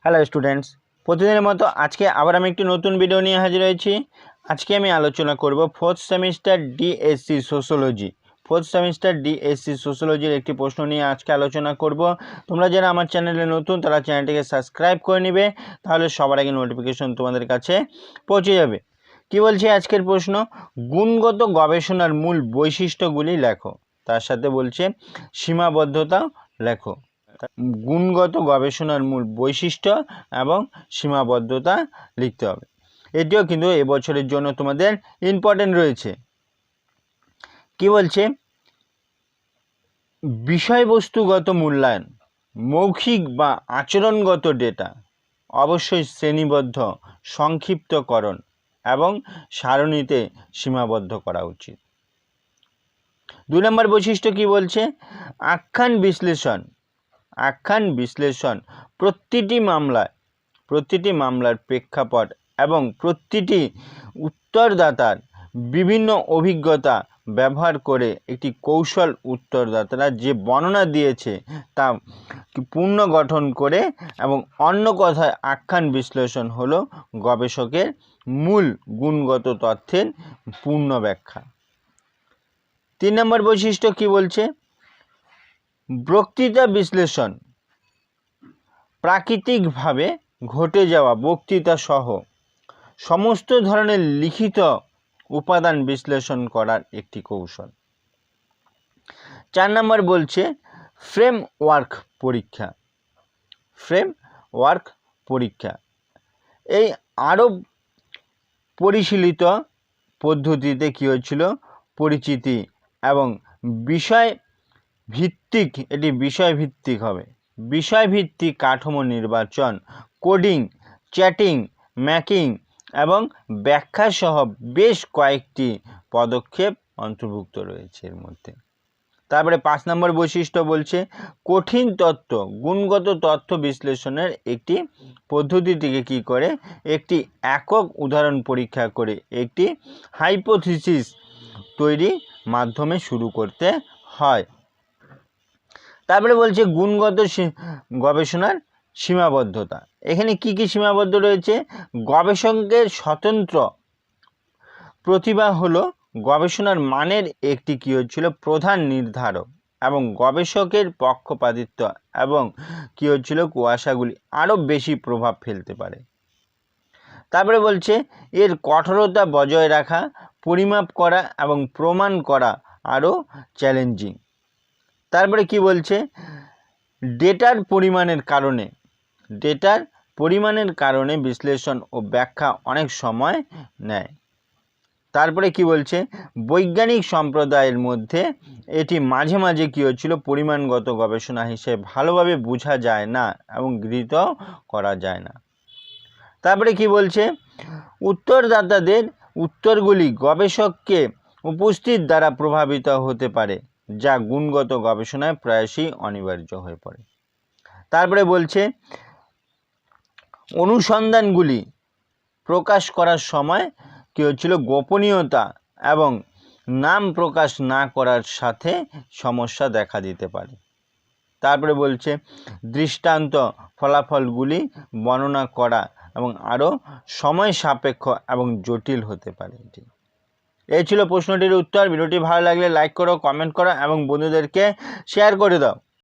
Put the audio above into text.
Hello students, প্রতিদিনের মতো আজকে আবার আমি একটি নতুন ভিডিও নিয়ে হাজির হয়েছি। আজকে আমি আলোচনা করব ফোর্থ সেমিস্টার ডিএসসি সোশ্যোলজির একটি প্রশ্ন নিয়ে আজকে আলোচনা করব। তোমরা যারা আমার চ্যানেলে নতুন তারা চ্যানেলটিকে সাবস্ক্রাইব করে নেবে, তাহলে সবার আগে নোটিফিকেশন তোমাদের কাছে পৌঁছে যাবে। কি বলছে আজকের প্রশ্ন, গুণগত গবেষণার মূল বৈশিষ্ট্যগুলি লেখো। তার সাথে বলছে সীমাবদ্ধতা লেখো। গুণগত গবেষণার মূল বৈশিষ্ট্য এবং সীমাবদ্ধতা লিখতে হবে। এটিও কিন্তু এবছরের জন্য তোমাদের ইম্পর্টেন্ট রয়েছে। কি বলছে, বিষয়বস্তুগত মূল্যায়ন, মৌখিক বা আচরণগত ডেটা অবশ্যই শ্রেণীবদ্ধ, সংক্ষিপ্তকরণ এবং সারণীতে সীমাবদ্ধ করা উচিত। 2 নম্বর বৈশিষ্ট্য কি বলছে, আখ্যান বিশ্লেষণ প্রতিটি মামলার প্রেক্ষাপট এবং প্রতিটি উত্তরদাতার বিভিন্ন অভিজ্ঞতা ব্যবহার করে একটি কৌশল উত্তরদাতারা যে বর্ণনা দিয়েছে তা পুনর্গঠন করে, এবং অন্য কথায় আখ্যান বিশ্লেষণ হলো গবেষকের মূল গুণগত তথ্যের পূর্ণ ব্যাখ্যা। 3 নম্বর বৈশিষ্ট্য কি বলছে, বক্তৃতা বিশ্লেষণ প্রাকৃতিকভাবে ঘটে যাওয়া বক্তৃতা সহ সমস্ত ধরনের লিখিত উপাদান বিশ্লেষণ করার একটি কৌশল। 4 নম্বর বলছে ফ্রেমওয়ার্ক পরীক্ষা। এই আরও পরিশীলিত পদ্ধতিতে কী হয়েছিল, পরিচিতি এবং বিষয়ভিত্তিক হবে। বিষয়ভিত্তিক কাঠামো নির্বাচন, কোডিং, চ্যাটিং, ম্যাকিং এবং ব্যাখ্যা সহ বেশ কয়েকটি পদক্ষেপ অন্তর্ভুক্ত রয়েছে এর মধ্যে। তারপরে 5 নম্বর বৈশিষ্ট্য বলছে কঠিন তত্ত্ব, গুণগত তথ্য বিশ্লেষণের একটি পদ্ধতিটিকে কি করে, একটি একক উদাহরণ পরীক্ষা করে একটি হাইপোথিসিস তৈরি মাধ্যমে শুরু করতে হয়। তারপরে বলছে গুণগত গবেষণার সীমাবদ্ধতা। এখানে কি কি সীমাবদ্ধ রয়েছে, গবেষকের স্বতন্ত্র প্রতিভা হলো গবেষণার মানের একটি কি হচ্ছিল প্রধান নির্ধারক, এবং গবেষকের পক্ষপাতিত্ব এবং কি হচ্ছিল কুয়াশাগুলি আরও বেশি প্রভাব ফেলতে পারে। তারপরে বলছে এর কঠোরতা বজায় রাখা, পরিমাপ করা এবং প্রমাণ করা আরও চ্যালেঞ্জিং। তারপরে কি বলছে, ডেটার পরিমাণের কারণে বিশ্লেষণ ও ব্যাখ্যা অনেক সময় নেয়। তারপরে কি বলছে, বৈজ্ঞানিক সম্প্রদায়ের মধ্যে এটি মাঝে মাঝে কী হচ্ছিল, পরিমাণগত গবেষণা হিসেবে ভালোভাবে বোঝা যায় না এবং গৃহীত করা যায় না। তারপরে কি বলছে, উত্তরদাতাদের উত্তরগুলি গবেষককে উপস্থিত দ্বারা প্রভাবিত হতে পারে, যা গুণগত গবেষণায় প্রায়শই অনিবার্য হয়ে পড়ে। তারপরে বলছে অনুসন্ধানগুলি প্রকাশ করার সময় কী হচ্ছিল, গোপনীয়তা এবং নাম প্রকাশ না করার সাথে সমস্যা দেখা দিতে পারে। তারপরে বলছে দৃষ্টান্ত ফলাফলগুলি বর্ণনা করা এবং আরও সময় সাপেক্ষ এবং জটিল হতে পারে। এই ছিল প্রশ্নটির উত্তর। ভিডিওটি ভালো লাগলে লাইক করো, কমেন্ট করো এবং বন্ধুদেরকে শেয়ার করে দাও।